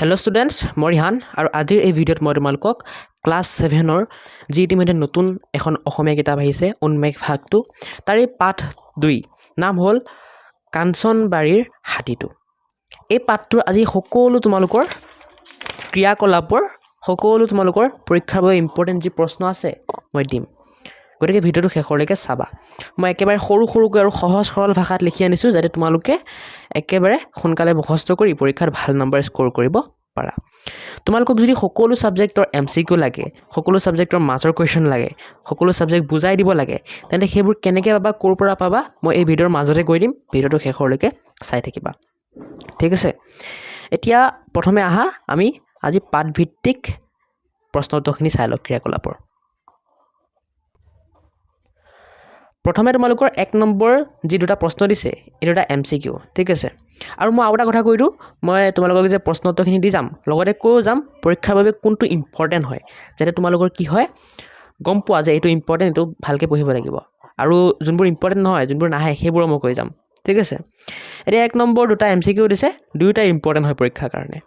Hello' students মই ৰিহান আৰু আজিৰ এই ভিডিঅ'ত মই তোমালোকক ক্লাছ 7ৰ যি ইতিমধ্যে নতুন এখন অসমীয়া কিতাপ আহিছে উন্মেষ ভাগটো তাৰে পাঠ 2 নাম হ'ল কাঞ্চনবাৰীৰ হাতীটো। এই পাঠটোৰ আজি সকলো তোমালোকৰ ক্ৰিয়াকলাপৰ সকলো তোমালোকৰ পৰীক্ষাৰ বাবে ইম্পৰ্টেণ্ট যি প্ৰশ্ন আছে মই দিম, গতিকে ভিডিঅ'টো শেষলৈকে চাবা। মই একেবাৰে সৰুকৈ আৰু সহজ সৰল ভাষাত লিখি আনিছোঁ যাতে তোমালোকে একেবাৰে সোনকালে মুখস্থ কৰি পৰীক্ষাত ভাল নম্বৰ স্ক'ৰ কৰিব পাৰা। তোমালোকক যদি সকলো ছাবজেক্টৰ MCQ লাগে, সকলো ছাবজেক্টৰ মাজৰ কুৱেশ্যন লাগে, সকলো ছাবজেক্ট বুজাই দিব লাগে, তেন্তে সেইবোৰ কেনেকৈ পাবা, ক'ৰ পৰা পাবা মই এই ভিডিঅ'ৰ মাজতে কৈ দিম, ভিডিঅ'টো শেষলৈকে চাই থাকিবা, ঠিক আছে। এতিয়া প্ৰথমে আহা আমি আজি পাঠভিত্তিক প্ৰশ্ন উত্তৰখিনি চাই লওঁ ক্ৰিয়াকলাপৰ। প্ৰথমে তোমালোকৰ 1 নম্বৰ যি দুটা প্ৰশ্ন দিছে এই দুটা MCQ, ঠিক আছে। আৰু মই আৰু এটা কথা কৈ দিওঁ, মই তোমালোকক যে প্ৰশ্ন উত্তৰখিনি দি যাম লগতে কৈ যাম পৰীক্ষাৰ বাবে কোনটো ইম্পৰ্টেণ্ট হয়, যাতে তোমালোকৰ কি হয় গম পোৱা যে এইটো ইম্পৰ্টেণ্ট, এইটো ভালকৈ পঢ়িব লাগিব, আৰু যোনবোৰ ইম্পৰ্টেণ্ট নহয় যোনবোৰ নাহে সেইবোৰো মই কৈ যাম, ঠিক আছে। এতিয়া 1 নম্বৰ দুটা MCQ দিছে, দুয়োটাই ইম্পৰ্টেণ্ট হয় পৰীক্ষাৰ কাৰণে।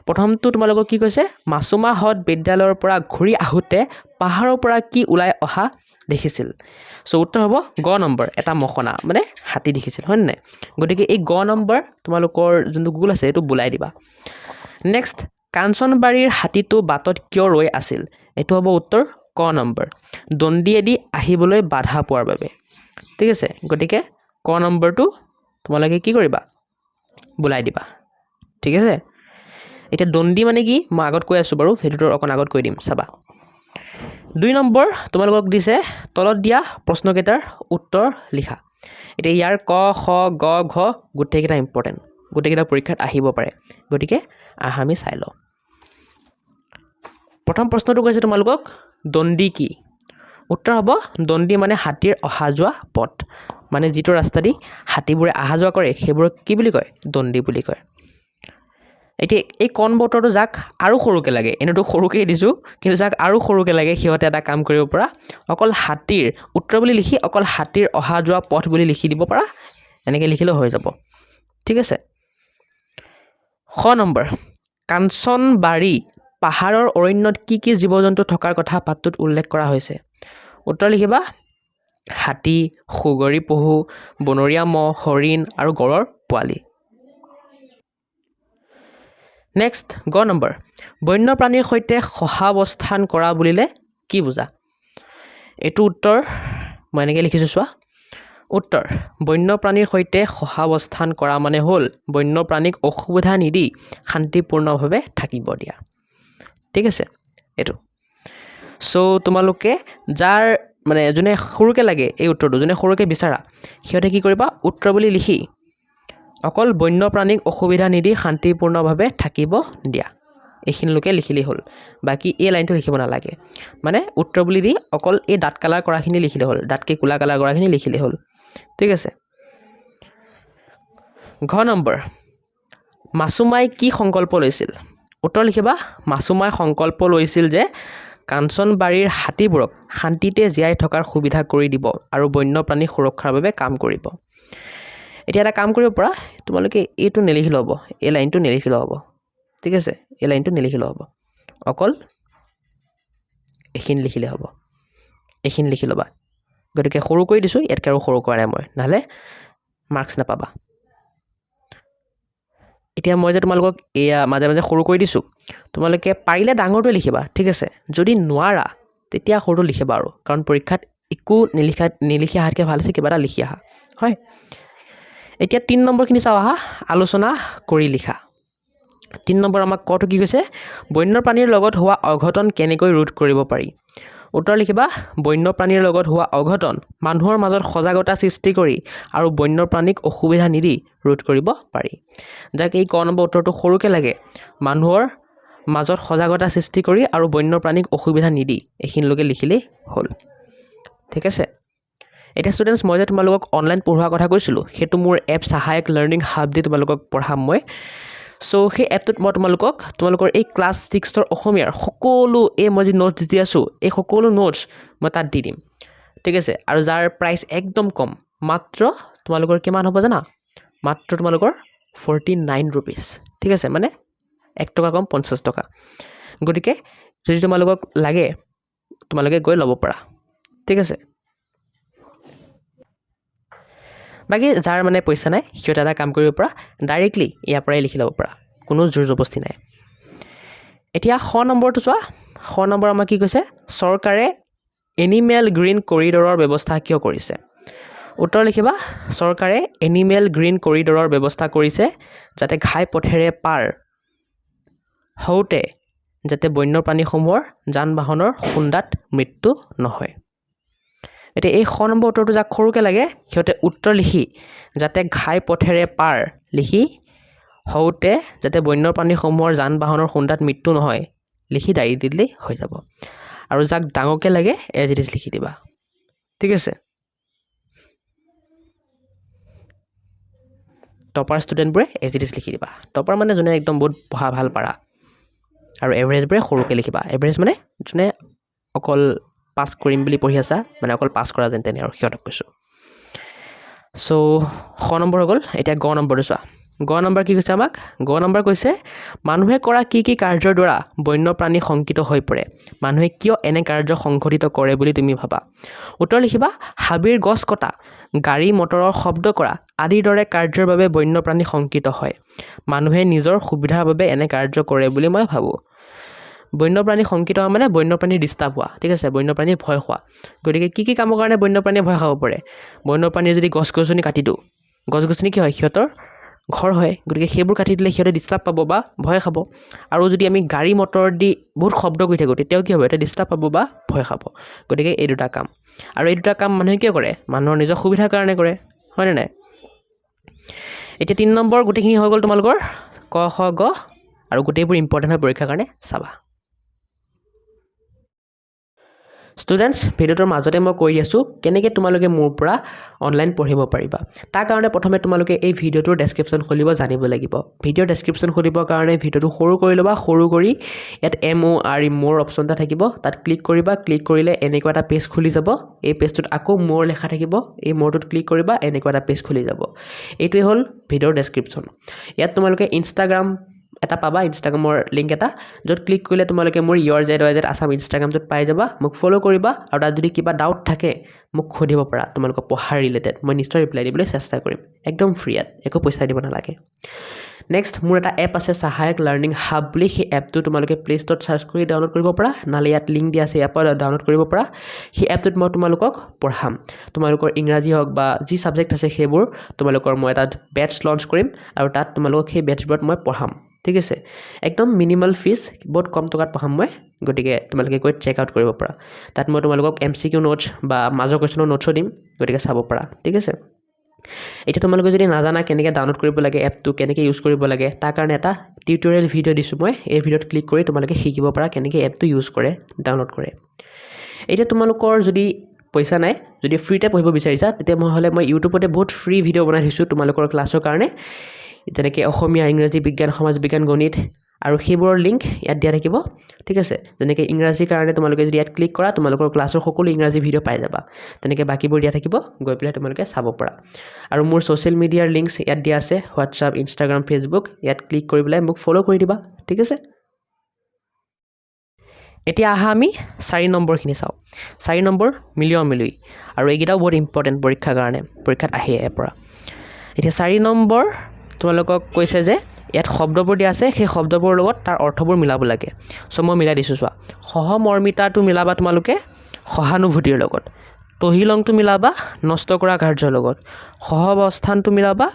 প্ৰথমটো তোমালোকক কি কৈছে, মাছুমাহঁত বিদ্যালয়ৰ পৰা ঘূৰি আহোঁতে পাহাৰৰ পৰা কি ওলাই অহা দেখিছিল। চ' উত্তৰ হ'ব গ নম্বৰ, এটা মখনা মানে হাতী দেখিছিল, হয়নে নাই। গতিকে এই গ নম্বৰ তোমালোকৰ যোনটো গুগল আছে এইটো বোলাই দিবা। নেক্সট, কাঞ্চনবাৰীৰ হাতীটো বাটত কিয় ৰৈ আছিল, এইটো হ'ব উত্তৰ ক নম্বৰ, দণ্ডিয়েদি আহিবলৈ বাধা পোৱাৰ বাবে, ঠিক আছে। গতিকে ক নম্বৰটো তোমালোকে কি কৰিবা, বোলাই দিবা, ঠিক আছে। এতিয়া দণ্ডি মানে কি মই আগত কৈ আছোঁ বাৰু, ভিডিঅ'টোৰ অকণ আগত কৈ দিম চাবা। 2 নম্বৰ তোমালোকক দিছে তলত দিয়া প্ৰশ্নকেইটাৰ উত্তৰ লিখা। এতিয়া ইয়াৰ ক, খ, গ, ঘ গোটেইকেইটা ইম্পৰ্টেণ্ট, গোটেইকেইটা পৰীক্ষাত আহিব পাৰে, গতিকে আমি চাই লওঁ। প্ৰথম প্ৰশ্নটো কৈছে তোমালোকক দণ্ডি কি, উত্তৰ হ'ব দণ্ডি মানে হাতীৰ অহা যোৱা পথ, মানে যিটো ৰাস্তা দি হাতীবোৰে অহা যোৱা কৰে সেইবোৰক কি বুলি কয়, দণ্ডি বুলি কয়। এতিয়া এই কণ বতৰটো যাক আৰু সৰুকৈ লাগে, এনেতো সৰুকৈ দিছোঁ, কিন্তু যাক আৰু সৰুকৈ লাগে সিহঁতে এটা কাম কৰিব পৰা, অকল হাতীৰ উত্তৰ বুলি লিখি অকল হাতীৰ অহা যোৱা পথ বুলি লিখি দিব পৰা, এনেকৈ লিখিলেও হৈ যাব, ঠিক আছে। খ নম্বৰ, কাঞ্চনবাৰী পাহাৰৰ অৰণ্যত কি কি জীৱ জন্তু থকাৰ কথা পাঠটোত উল্লেখ কৰা হৈছে। উত্তৰ লিখিবা হাতী, সুগৰী পহু, বনৰীয়া মহ, হৰিণ আৰু গড়ৰ পোৱালি। নেক্সট গ নম্বৰ, বন্যপ্ৰাণীৰ সৈতে সহাৱস্থান কৰা বুলিলে কি বুজা। এইটো উত্তৰ মই এনেকৈ লিখিছোঁ চোৱা, উত্তৰ বন্যপ্ৰাণীৰ সৈতে সহাৱস্থান কৰা মানে হ'ল বন্যপ্ৰাণীক অসুবিধা নিদি শান্তিপূৰ্ণভাৱে থাকিব দিয়া, ঠিক আছে এইটো। চ' তোমালোকে যাৰ মানে যোনে সৰুকৈ লাগে এই উত্তৰটো, যোনে সৰুকৈ বিচাৰা সিহঁতে কি কৰিবা, উত্তৰ বুলি লিখি অকল বন্যপ্ৰাণীক অসুবিধা নিদি শান্তিপূৰ্ণভাৱে থাকিব দিয়া, এইখিনিলৈকে লিখিলেই হ'ল, বাকী এই লাইনটো লিখিব নালাগে। মানে উত্তৰ বুলি দি অকল এই ডাঠ কালাৰ কৰাখিনি লিখিলে হ'ল, ডাঠকৈ ক'লা কালাৰ কৰাখিনি লিখিলে হ'ল, ঠিক আছে। ঘ নম্বৰ, মাছুমাই কি সংকল্প লৈছিল। উত্তৰ লিখিবা মাছুমাই সংকল্প লৈছিল যে কাঞ্চনবাৰীৰ হাতীবোৰক শান্তিতে জীয়াই থকাৰ সুবিধা কৰি দিব আৰু বন্যপ্ৰাণী সুৰক্ষাৰ বাবে কাম কৰিব। এতিয়া এটা কাম কৰিব পৰা, তোমালোকে এইটো নিলিখিলেও হ'ব, এই লাইনটো নিলিখিলেও হ'ব, ঠিক আছে, এই লাইনটো নিলিখিলেও হ'ব, অকল এইখিনি লিখিলে হ'ব, এইখিনি লিখি ল'বা। গতিকে সৰু কৰি দিছোঁ, ইয়াতকৈ আৰু সৰু কৰা নাই মই, নহ'লে মাৰ্কছ নাপাবা। এতিয়া মই যে তোমালোকক এয়া মাজে মাজে সৰু কৰি দিছোঁ, তোমালোকে পাৰিলে ডাঙৰটোৱে লিখিবা, ঠিক আছে। যদি নোৱাৰা তেতিয়া সৰুটো লিখিবা আৰু, কাৰণ পৰীক্ষাত একো নিলিখি অহাতকৈ ভাল আছে কিবা এটা লিখি আহা, হয়। এতিয়া 3 নম্বৰখিনি চাওঁ আহা, আলোচনা কৰি লিখা। 3 নম্বৰ আমাক কটো কি কৈছে, বন্যপ্ৰাণীৰ লগত হোৱা অঘটন কেনেকৈ ৰোধ কৰিব পাৰি। উত্তৰ লিখিবা বন্যপ্ৰাণীৰ লগত হোৱা অঘটন মানুহৰ মাজত সজাগতা সৃষ্টি কৰি আৰু বন্যপ্ৰাণীক অসুবিধা নিদি ৰোধ কৰিব পাৰি। যাক এই ক নম্বৰ উত্তৰটো সৰুকৈ লাগে, মানুহৰ মাজত সজাগতা সৃষ্টি কৰি আৰু বন্যপ্ৰাণীক অসুবিধা নিদি, এইখিনিলৈকে লিখিলেই হ'ল, ঠিক আছে। এতিয়া ষ্টুডেণ্টছ, মই যে তোমালোকক অনলাইন পঢ়োৱাৰ কথা কৈছিলোঁ, সেইটো মোৰ এপ সহায়ক লাৰ্ণিং হাব দি তোমালোকক পঢ়াম মই। চ' সেই এপটোত মই তোমালোকৰ এই ক্লাছ 6ৰ অসমীয়াৰ সকলো এই মই যি নোটছ দি আছোঁ, এই সকলো নোটছ মই তাত দি দিম, ঠিক আছে। আৰু যাৰ প্ৰাইচ একদম কম, মাত্ৰ তোমালোকৰ কিমান হ'ব জানা, মাত্ৰ তোমালোকৰ 49 ৰুপিজ, ঠিক আছে, মানে 1 টকা কম 50 টকা গতিকে যদি তোমালোকক লাগে তোমালোকে গৈ ল'ব পাৰা ঠিক আছে বাকি যাৰ মানে পইচা নাই সিহঁতে এটা কাম কৰিব পৰা ডাইৰেক্টলি ইয়াৰ পৰাই লিখি ল'ব পৰা কোনো জোৰ জবস্তি নাই এতিয়া খ নম্বৰটো চোৱা খ নম্বৰ আমাৰ কি কৈছে চৰকাৰে এনিমেল গ্ৰীণ কৰিডৰৰ ব্যৱস্থা কিয় কৰিছে উত্তৰ লিখিবা চৰকাৰে এনিমেল গ্ৰীণ কৰিডৰৰ ব্যৱস্থা কৰিছে যাতে ঘাই পথেৰে পাৰ হওঁতে যাতে বন্যপ্ৰাণীসমূহৰ যান বাহনৰ খুন্দাত মৃত্যু নহয় এতিয়া এই খ নম্বৰ উত্তৰটো যাক সৰুকৈ লাগে সিহঁতে উত্তৰ লিখি যাতে ঘাই পথেৰে পাৰ লিখি হওঁতে যাতে বন্যপ্ৰাণীসমূহৰ যান বাহনৰ খুন্দাত মৃত্যু নহয় লিখি ডায়েৰী দিলেই হৈ যাব আৰু যাক ডাঙৰকৈ লাগে এজ ইট ইজ লিখি দিবা ঠিক আছে টপাৰ ষ্টুডেণ্টবোৰে এজ ইট ইজ লিখি দিবা টপাৰ মানে যোনে একদম বহুত পঢ়া ভাল পাৰা আৰু এভাৰেজবোৰে সৰুকৈ লিখিবা এভাৰেজ মানে যোনে অকল পাছ কৰিম বুলি পঢ়ি আছা মানে অকল পাছ কৰা যেন তেনে আৰু সিহঁতক কৈছোঁ চ' খ নম্বৰ হৈ গ'ল এতিয়া গ নম্বৰটো চোৱা গ নম্বৰ কি কৈছে আমাক গ নম্বৰ কৈছে মানুহে কৰা কি কাৰ্যৰ দ্বাৰা বন্যপ্ৰাণী শংকিত হৈ পৰে মানুহে কিয় এনে কাৰ্য সংঘটিত কৰে বুলি তুমি ভাবা উত্তৰ লিখিবা হাবিৰ গছ কটা গাড়ী মটৰৰ শব্দ কৰা আদিৰ দৰে কাৰ্যৰ বাবে বন্যপ্ৰাণী শংকিত হয় মানুহে নিজৰ সুবিধাৰ বাবে এনে কাৰ্য কৰে বুলি মই ভাবোঁ বন্যপ্ৰাণী শংকিত হোৱা মানে বন্যপ্ৰাণী ডিষ্টাৰ্ব হোৱা ঠিক আছে বন্যপ্ৰাণী ভয় খোৱা গতিকে কি কামৰ কাৰণে বন্যপ্ৰাণীয়ে ভয় খাব পাৰে বন্যপ্ৰাণীয়ে যদি গছ গছনি কাটি দিওঁ গছ গছনি কি হয় সিহঁতৰ ঘৰ হয় গতিকে সেইবোৰ কাটি দিলে সিহঁতে ডিষ্টাৰ্ব পাব বা ভয় খাব আৰু যদি আমি গাড়ী মটৰ দি বহুত শব্দ কৰি থাকোঁ তেতিয়াও কি হ'ব এটা ডিষ্টাৰ্ব পাব বা ভয় খাব গতিকে এই দুটা কাম আৰু এই দুটা কাম মানুহে কিয় কৰে মানুহৰ নিজৰ সুবিধাৰ কাৰণে কৰে হয়নে নাই এতিয়া 3 নম্বৰ গোটেইখিনি হৈ গ'ল তোমালোকৰ ক খ গ আৰু গোটেইবোৰ ইম্পৰ্টেণ্ট হয় পৰীক্ষাৰ কাৰণে চাবা ষ্টুডেণ্টছ ভিডিঅ'টোৰ মাজতে মই কৈ আছোঁ কেনেকৈ তোমালোকে মোৰ পৰা অনলাইন পঢ়িব পাৰিবা তাৰ কাৰণে প্ৰথমে তোমালোকে এই ভিডিঅ'টোৰ ডেছক্ৰিপশ্যন খুলিব জানিব লাগিব ভিডিঅ'ৰ ডেছক্ৰিপশ্যন খুলিবৰ কাৰণে ভিডিঅ'টো সৰু কৰি ল'বা সৰু কৰি ইয়াত মোৰ অপশ্যন এটা থাকিব তাত ক্লিক কৰিবা ক্লিক কৰিলে এনেকুৱা এটা পেজ খুলি যাব এই পেজটোত আকৌ মোৰ লেখা থাকিব এই মোৰটোত ক্লিক কৰিবা এনেকুৱা এটা পেজ খুলি যাব এইটোৱে হ'ল ভিডিঅ'ৰ ডেছক্ৰিপশ্যন ইয়াত তোমালোকে ইনষ্টাগ্ৰাম এটা পাবা ইনষ্টাগ্ৰামৰ লিংক এটা য'ত ক্লিক কৰিলে তোমালোকে মোৰ YourZYZ আছাম ইনষ্টাগ্ৰামটোত পাই যাবা মোক ফ'ল' কৰিবা আৰু তাত যদি কিবা ডাউট থাকে মোক সুধিব পাৰা তোমালোকৰ পঢ়াৰ ৰিলেটেড মই নিশ্চয় ৰিপ্লাই দিবলৈ চেষ্টা কৰিম একদম ফ্ৰী একো পইচা দিব নালাগে নেক্সট মোৰ এটা এপ আছে সহায়ক লাৰ্ণিং হাব বুলি সেই এপটো তোমালোকে প্লে ষ্ট'ৰত চাৰ্চ কৰি ডাউনলোড কৰিব পাৰা নহ'লে ইয়াত লিংক দিয়া আছে ইয়াৰ পৰা ডাউনলোড কৰিব পাৰা সেই এপটোত মই তোমালোকক পঢ়াম তোমালোকৰ ইংৰাজী হওক বা যি ছাবজেক্ট আছে সেইবোৰ তোমালোকৰ মই এটা বেটছ লঞ্চ কৰিম আৰু তাত তোমালোকক সেই বেটছবোৰত মই পঢ়াম ঠিক আছে একদম মিনিমাল ফিজ বহুত কম টকাত পঢ়াম মই গতিকে তোমালোকে গৈ চেক আউট কৰিব পাৰা তাত মই তোমালোকক MCQ নোটছ বা মাজৰ কুৱেশ্যনৰ নোটছো দিম গতিকে চাব পাৰা ঠিক আছে এতিয়া তোমালোকে যদি নাজানা কেনেকৈ ডাউনলোড কৰিব লাগে এপটো কেনেকৈ ইউজ কৰিব লাগে তাৰ কাৰণে এটা টিউটৰিয়েল ভিডিঅ' দিছোঁ মই এই ভিডিঅ'ত ক্লিক কৰি তোমালোকে শিকিব পাৰা কেনেকৈ এপটো ইউজ কৰে ডাউনলোড কৰে এতিয়া তোমালোকৰ যদি পইচা নাই যদি ফ্ৰীতে পঢ়িব বিচাৰিছা তেতিয়া মই ইউটিউবতে বহুত ফ্ৰী ভিডিঅ' বনাই দিছোঁ তোমালোকৰ ক্লাছৰ কাৰণে যেনেকৈ অসমীয়া ইংৰাজী বিজ্ঞান সমাজ বিজ্ঞান গণিত আৰু সেইবোৰৰ লিংক ইয়াত দিয়া থাকিব ঠিক আছে যেনেকৈ ইংৰাজীৰ কাৰণে তোমালোকে যদি ইয়াত ক্লিক কৰা তোমালোকৰ ক্লাছৰ সকলো ইংৰাজী ভিডিঅ' পাই যাবা তেনেকৈ বাকীবোৰ দিয়া থাকিব গৈ পেলাই তোমালোকে চাব পাৰা আৰু মোৰ ছ'চিয়েল মিডিয়াৰ লিংকছ ইয়াত দিয়া আছে হোৱাটছআপ ইনষ্টাগ্ৰাম ফেচবুক ইয়াত ক্লিক কৰি পেলাই মোক ফ'ল' কৰি দিবা ঠিক আছে এতিয়া আহা আমি 4 নম্বৰখিনি চাওঁ 4 নম্বৰ মিলিয়ি আৰু এইকেইটাও বহুত ইম্পৰ্টেণ্ট পৰীক্ষাৰ কাৰণে পৰীক্ষাত আহে ইয়াৰ পৰা এতিয়া 4 নম্বৰ তোমালোকক কৈছে যে ইয়াত শব্দবোৰ দিয়া আছে সেই শব্দবোৰৰ লগত তাৰ অৰ্থবোৰ মিলাব লাগে চ' মই মিলাই দিছোঁ চোৱা সহমৰ্মিতাটো মিলাবা তোমালোকে সহানুভূতিৰ লগত তহিলংটো মিলাবা নষ্ট কৰা কাৰ্যৰ লগত সহাৱস্থানটো মিলাবা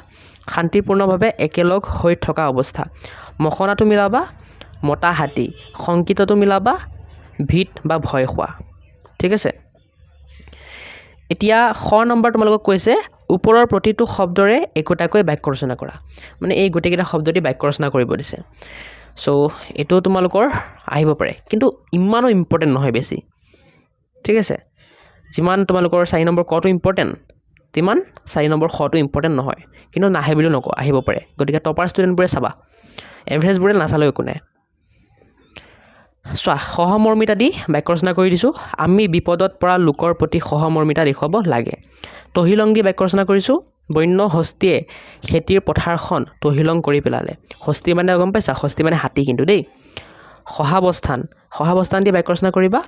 শান্তিপূৰ্ণভাৱে একেলগ হৈ থকা অৱস্থা মখনাটো মিলাবা মতা হাতী শংকিতটো মিলাবা ভীত বা ভয় খোৱা ঠিক আছে এতিয়া খ নম্বৰ তোমালোকক কৈছে ওপৰৰ প্ৰতিটো শব্দৰে একোটাকৈ বাক্য ৰচনা কৰা মানে এই গোটেইকেইটা শব্দ দি বাক্য ৰচনা কৰিব দিছে চ' এইটো তোমালোকৰ আহিব পাৰে কিন্তু ইমানো ইম্পৰ্টেণ্ট নহয় বেছি ঠিক আছে যিমান তোমালোকৰ 4 নম্বৰ কটো ইম্পৰ্টেণ্ট তিমান 4 নম্বৰ খটো ইম্পৰ্টেণ্ট নহয় কিন্তু নাহে বুলিও নকওঁ আহিব পাৰে গতিকে টপাৰ ষ্টুডেণ্টবোৰে চাবা এভাৰেজবোৰে নাচালেও একো নাই চোৱা সহমৰ্মিতা দি বাক্য ৰচনা কৰি দিছোঁ আমি বিপদত পৰা লোকৰ প্ৰতি সহমৰ্মিতা দেখুৱাব লাগে তহিলং দি বাক্য ৰচনা কৰিছোঁ বন্য হস্তীয়ে খেতিৰ পথাৰখন তহিলং কৰি পেলালে হস্তি মানে গম পাইছা হস্তি মানে হাতী কিন্তু দেই সহাৱস্থান দি বাক্য ৰচনা কৰিবা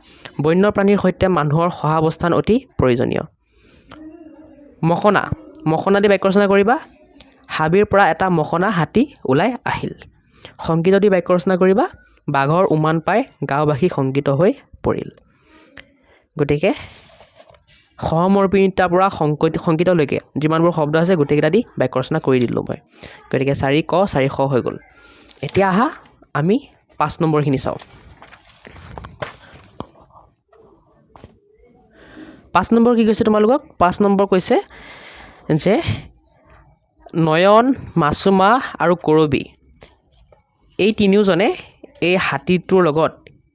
বন্য প্ৰাণীৰ সৈতে মানুহৰ সহাৱস্থান অতি প্ৰয়োজনীয় মখনা দি বাক্য ৰচনা কৰিবা হাবিৰ পৰা এটা মখনা হাতী ওলাই আহিল সংগীত দি বাক্য ৰচনা কৰিবা বাঘৰ উমান পাই গাঁওবাসী সংগীত হৈ পৰিল গতিকে সমৰ্পিতাৰ পৰা সংগীতলৈকে যিমানবোৰ শব্দ আছে গোটেইকেইটা দি বাক্য ৰচনা কৰি দিলোঁ মই গতিকে 4 ক 4 খ হৈ গ'ল এতিয়া আহা আমি 5 নম্বৰখিনি চাওঁ 5 নম্বৰ কি কৈছে তোমালোকক 5 নম্বৰ কৈছে যে নয়ন মাছুমা আৰু কৰবী এই তিনিওজনে এই হাতীটোৰ লগত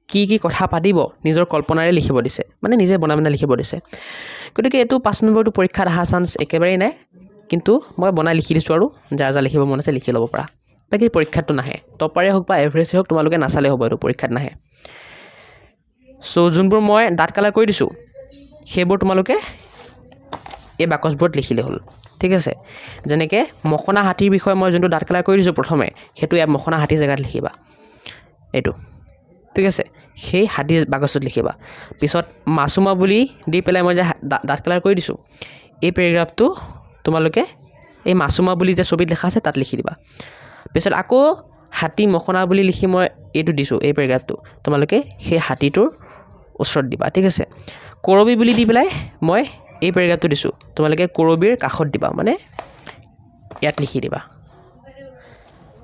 কি কথা পাতিব নিজৰ কল্পনাৰে লিখিব দিছে মানে নিজে বনাই লিখিব দিছে গতিকে এইটো 5 নম্বৰটো পৰীক্ষাত অহা চান্স একেবাৰেই নাই কিন্তু মই বনাই লিখি দিছোঁ আৰু যাৰ লিখিব মন আছে লিখি ল'ব পৰা বাকী পৰীক্ষাতটো নাহে টপাৰে হওক বা এভাৰেজে হওক তোমালোকে নাচালে হ'ব এইটো পৰীক্ষাত নাহে চ' যোনবোৰ মই ডাঠ কালাৰ কৰি দিছোঁ সেইবোৰ তোমালোকে এই বাকচবোৰত লিখিলে হ'ল ঠিক আছে যেনেকৈ মখনা হাতীৰ বিষয়ে মই যোনটো ডাঠ কালাৰ কৰি দিছোঁ প্ৰথমে সেইটো মখনা হাতী জেগাত লিখিবা এইটো ঠিক আছে সেই হাতীৰ বাকচটোত লিখিবা পিছত মাছুমা বুলি দি পেলাই মই যে ডাঠ কালাৰ কৰি দিছোঁ এই পেৰেগ্ৰাফটো তোমালোকে এই মাছুমা বুলি যে ছবিত লেখা আছে তাত লিখি দিবা পিছত আকৌ হাতী মখনা বুলি লিখি মই এইটো দিছোঁ এই পেৰেগ্ৰাফটো তোমালোকে সেই হাতীটোৰ ওচৰত দিবা ঠিক আছে কৰবী বুলি দি পেলাই মই এই পেৰেগ্ৰাফটো দিছোঁ তোমালোকে কৰবীৰ কাষত দিবা মানে ইয়াত লিখি দিবা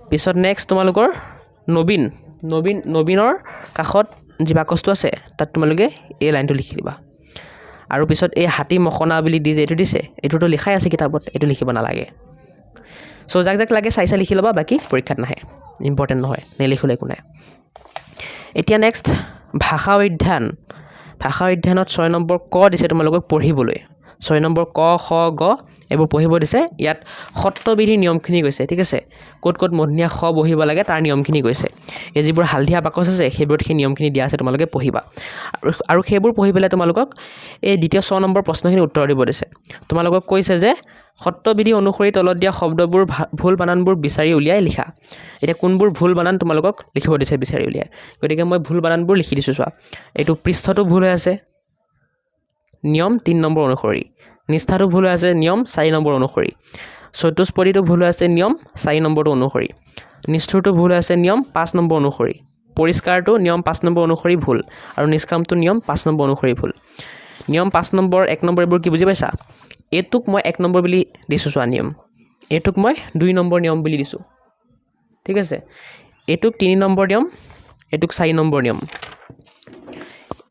পিছত নেক্সট তোমালোকৰ নবীনৰ কাষত যি বাকচটো আছে তাত তোমালোকে এই লাইনটো লিখি দিবা আৰু পিছত এই হাতী মখনা বুলি দি যে এইটো দিছে এইটোতো লিখাই আছে কিতাপত এইটো লিখিব নালাগে চ' যাক লাগে চাই লিখি ল'বা বাকী পৰীক্ষাত নাহে ইম্পৰ্টেণ্ট নহয় নেলিখিলে একো নাই এতিয়া নেক্সট ভাষা অধ্যয়নত 6 নম্বৰ ক দিছে তোমালোকক পঢ়িবলৈ 6 নম্বৰ ক খ গ এইবোৰ পঢ়িব দিছে ইয়াত সত্ৰবিধিৰ নিয়মখিনি কৈছে ঠিক আছে ক'ত মধ্যমীয়া খ বহিব লাগে তাৰ নিয়মখিনি কৈছে এই যিবোৰ হালধীয়া বাকচ আছে সেইবোৰত সেই নিয়মখিনি দিয়া আছে তোমালোকে পঢ়িবা আৰু সেইবোৰ পঢ়ি পেলাই তোমালোকক এই দ্বিতীয় 6 নম্বৰ প্ৰশ্নখিনি উত্তৰ দিব দিছে তোমালোকক কৈছে যে সত্ৰবিধি অনুসৰি তলত দিয়া শব্দবোৰ ভুল বানানবোৰ বিচাৰি উলিয়াই লিখা এতিয়া কোনবোৰ ভুল বানান তোমালোকক লিখিব দিছে বিচাৰি উলিয়াই গতিকে মই ভুল বানানবোৰ লিখি দিছোঁ চোৱা এইটো পৃষ্ঠটো ভুল হৈ আছে নিয়ম 3 নম্বৰ অনুসৰি নিষ্ঠাটো ভুল হৈ আছে নিয়ম 4 নম্বৰ অনুসৰি চতুষ্পদীটো ভুল হৈ আছে নিয়ম 4 নম্বৰটো অনুসৰি নিষ্ঠুৰটো ভুল হৈ আছে নিয়ম 5 নম্বৰ অনুসৰি পৰিষ্কাৰটো নিয়ম 5 নম্বৰ অনুসৰি ভুল আৰু নিষ্কামটো নিয়ম 5 নম্বৰ অনুসৰি ভুল নিয়ম 5 নম্বৰ 1 নম্বৰ এইবোৰ কি বুজি পাইছা এইটোক মই 1 নম্বৰ বুলি দিছোঁ চোৱা নিয়ম এইটোক মই 2 নম্বৰ নিয়ম বুলি দিছোঁ ঠিক আছে এইটোক 3 নম্বৰ নিয়ম এইটোক 4 নম্বৰ নিয়ম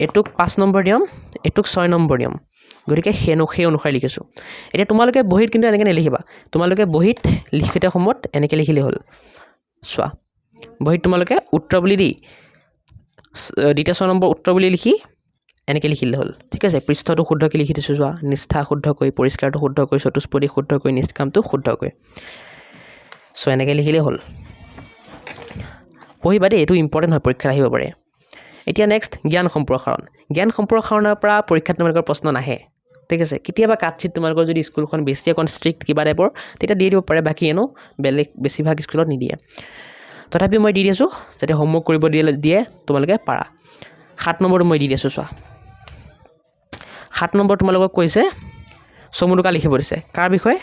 এইটোক 5 নম্বৰ নিয়ম এইটোক 6 নম্বৰ নিয়ম গতিকে সেই অনুসাৰে লিখিছোঁ এতিয়া তোমালোকে বহীত কিন্তু এনেকৈ নিলিখিবা তোমালোকে বহীত লিখোঁতে সময়ত এনেকৈ লিখিলে হ'ল চোৱা বহীত তোমালোকে উত্তৰ বুলি দি দ্বিতীয় 6 নম্বৰ উত্তৰ বুলি লিখি এনেকৈ লিখিলে হ'ল ঠিক আছে পৃষ্ঠটো শুদ্ধকৈ লিখি দিছোঁ চোৱা নিষ্ঠা শুদ্ধকৈ পৰিষ্কাৰটো শুদ্ধকৈ চতুষ্পদী শুদ্ধকৈ নিষ্কামটো শুদ্ধকৈ চ' এনেকৈ লিখিলে হ'ল পঢ়িবা দেই এইটো ইম্পৰ্টেণ্ট হয় পৰীক্ষাত আহিব পাৰে এতিয়া নেক্সট জ্ঞান সম্প্ৰসাৰণৰ পৰা পৰীক্ষাত তোমালোকৰ প্ৰশ্ন নাহে ঠিক আছে কেতিয়াবা কাটচিট তোমালোকৰ যদি স্কুলখন বেছি অকণ ষ্ট্ৰিক্ট কিবা টাইপৰ তেতিয়া দি দিব পাৰে বাকী বেছিভাগ স্কুলত নিদিয়ে তথাপি মই দি দিছোঁ যাতে হোমৱৰ্ক কৰিব দিয়ে তোমালোকে পাৰা 7 নম্বৰটো মই দি দিছোঁ চোৱা 7 নম্বৰ তোমালোকক কৈছে চমুৰুকা লিখিব দিছে কাৰ বিষয়ে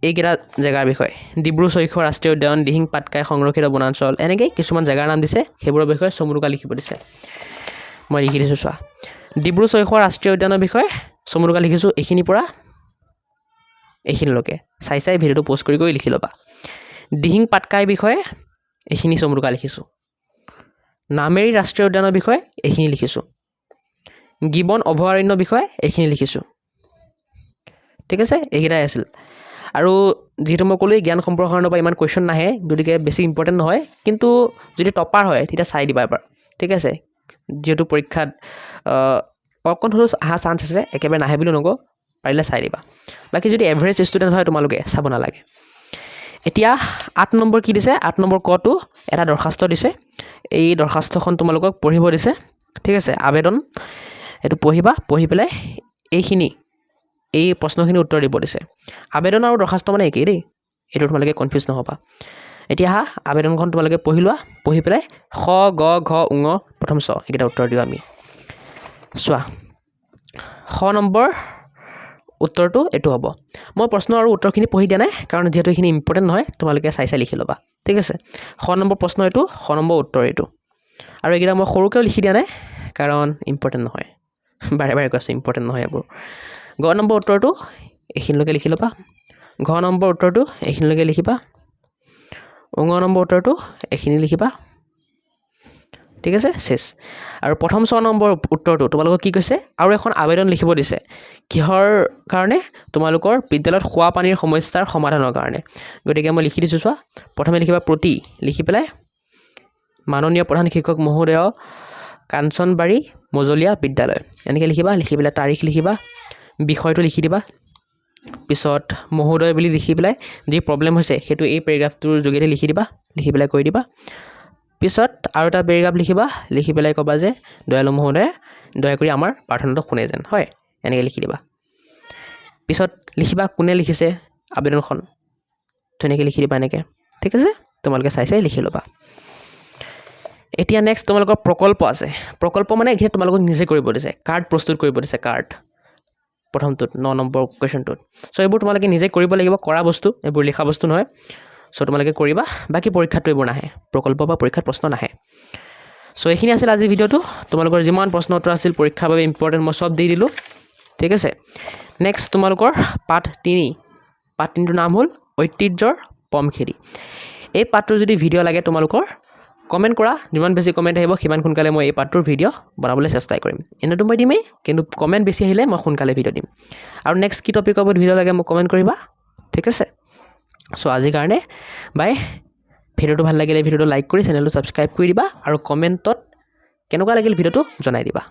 এইকেইটা জেগাৰ বিষয়ে ডিব্ৰু চৈখোৱা ৰাষ্ট্ৰীয় উদ্যান দিহিং পাটকাই সংৰক্ষিত বনাঞ্চল এনেকৈ কিছুমান জেগাৰ নাম দিছে সেইবোৰৰ বিষয়ে চমুৰুকা লিখিব দিছে মই লিখি দিছোঁ চোৱা ডিব্ৰু চৈখোৱা ৰাষ্ট্ৰীয় উদ্যানৰ বিষয়ে চমুৰুকা লিখিছোঁ এইখিনিৰ পৰা এইখিনিলৈকে চাই ভিডিঅ'টো প'ষ্ট কৰি লিখি ল'বা দিহিং পাটকাই বিষয়ে এইখিনি চমুৰুকা লিখিছোঁ নামেৰি ৰাষ্ট্ৰীয় উদ্যানৰ বিষয়ে এইখিনি লিখিছোঁ গিবন অভয়াৰণ্য বিষয়ে এইখিনি লিখিছোঁ ঠিক আছে এইকেইটাই আছিল আৰু যিহেতু মই ক'লোৱেই জ্ঞান সম্প্ৰসাৰণৰ পৰা ইমান কুৱেশ্যন নাহে গতিকে বেছি ইম্পৰ্টেণ্ট নহয় কিন্তু যদি টপাৰ হয় তেতিয়া চাই দিবা এবাৰ ঠিক আছে যিহেতু পৰীক্ষাত অকণ হ'লেও অহা চান্স আছে একেবাৰে নাহে বুলি নকওঁ পাৰিলে চাই দিবা বাকী যদি এভাৰেজ ষ্টুডেণ্ট হয় তোমালোকে চাব নালাগে এতিয়া 8 নম্বৰ কি দিছে 8 নম্বৰ কটো এটা দৰখাস্ত দিছে এই দৰখাস্তখন তোমালোকক পঢ়িব দিছে ঠিক আছে আবেদন এইটো পঢ়িবা পঢ়ি পেলাই এই প্ৰশ্নখিনি উত্তৰ দিব দিছে আবেদন আৰু দৰখাস্ত মানে একেই দেই এইটো তোমালোকে কনফিউজ নহ'বা এতিয়া হা আবেদনখন তোমালোকে পঢ়ি লোৱা পঢ়ি পেলাই খ গ ঘ ঙ প্ৰথম চ এইকেইটা উত্তৰ দিওঁ আমি চোৱা খ নম্বৰ উত্তৰটো এইটো হ'ব মই প্ৰশ্ন আৰু উত্তৰখিনি পঢ়ি দিয়া নাই কাৰণ যিহেতু এইখিনি ইম্পৰ্টেণ্ট নহয় তোমালোকে চাই চাই লিখি ল'বা ঠিক আছে খ নম্বৰ প্ৰশ্ন এইটো খ নম্বৰ উত্তৰ এইটো আৰু এইকেইটা মই সৰুকৈও লিখি দিয়া নাই কাৰণ ইম্পৰ্টেণ্ট নহয় বাৰে বাৰে কৈছোঁ ইম্পৰ্টেণ্ট নহয় এইবোৰ গ নম্বৰ উত্তৰটো এইখিনিলৈকে লিখি ল'বা ঘ নম্বৰ উত্তৰটো এইখিনিলৈকে লিখিবা ঙ নম্বৰ উত্তৰটো এইখিনি লিখিবা ঠিক আছে শেষ আৰু প্ৰথম 6 নম্বৰ উত্তৰটো তোমালোকক কি কৈছে আৰু এখন আবেদন লিখিব দিছে কিহৰ কাৰণে তোমালোকৰ বিদ্যালয়ত খোৱা পানীৰ সমস্যাৰ সমাধানৰ কাৰণে গতিকে মই লিখি দিছোঁ চোৱা প্ৰথমে লিখিবা প্ৰতি লিখি পেলাই মাননীয় প্ৰধান শিক্ষক মহোদয় কাঞ্চনবাৰী মজলীয়া বিদ্যালয় এনেকৈ লিখিবা লিখি পেলাই তাৰিখ লিখিবা বিষয়টো লিখি দিবা পিছত মহোদয় বুলি লিখি পেলাই যি প্ৰব্লেম হৈছে সেইটো এই পেৰেগ্ৰাফটোৰ যোগেদি লিখি দিবা লিখি পেলাই কৈ দিবা পিছত আৰু এটা পেৰেগ্ৰাফ লিখিবা লিখি পেলাই ক'বা যে দয়ালু মহোদয় দয়া কৰি আমাৰ প্ৰাৰ্থনাটো শুনে যেন হয় এনেকৈ লিখি দিবা পিছত লিখিবা কোনে লিখিছে আবেদনখন ধুনীয়াকৈ লিখি দিবা এনেকৈ ঠিক আছে তোমালোকে চাই চাই লিখি ল'বা এতিয়া নেক্সট তোমালোকৰ প্ৰকল্প আছে প্ৰকল্প মানে এইখিনি তোমালোকক নিজে কৰিব দিছে কাৰ্ড প্ৰস্তুত কৰিব দিছে কাৰ্ড প্ৰথমটোত 9 নম্বৰ কুৱেশ্যনটোত চ' এইবোৰ তোমালোকে নিজে কৰিব লাগিব কৰা বস্তু এইবোৰ লিখা বস্তু নহয় চ' তোমালোকে কৰিবা বাকী পৰীক্ষাতটো এইবোৰ নাহে প্ৰকল্প বা পৰীক্ষাত প্ৰশ্ন নাহে চ' এইখিনি আছিল আজিৰ ভিডিঅ'টো তোমালোকৰ যিমান প্ৰশ্ন উত্তৰ আছিল পৰীক্ষাৰ বাবে ইম্পৰ্টেণ্ট মই চব দি দিলোঁ ঠিক আছে নেক্সট তোমালোকৰ পাঠ 3 পাঠ 3টোৰ নাম হ'ল ঐতিহ্যৰ পমখেদি এই পাঠটোৰ যদি ভিডিঅ' লাগে তোমালোকৰ কমেণ্ট কৰা যিমান বেছি কমেণ্ট আহিব সিমান সোনকালে মই এই পাঠটোৰ ভিডিঅ' বনাবলৈ চেষ্টা কৰিম এনেতো মই দিমেই কিন্তু কমেণ্ট বেছি আহিলে মই সোনকালে ভিডিঅ' দিম আৰু নেক্সট কি টপিকৰ ওপৰত ভিডিঅ' লাগে মোক কমেণ্ট কৰিবা ঠিক আছে চ' আজিৰ কাৰণে বাই ভিডিঅ'টো ভাল লাগিলে ভিডিঅ'টো লাইক কৰি চেনেলটো ছাবস্ক্ৰাইব কৰি দিবা আৰু কমেণ্টত কেনেকুৱা লাগিল ভিডিঅ'টো জনাই দিবা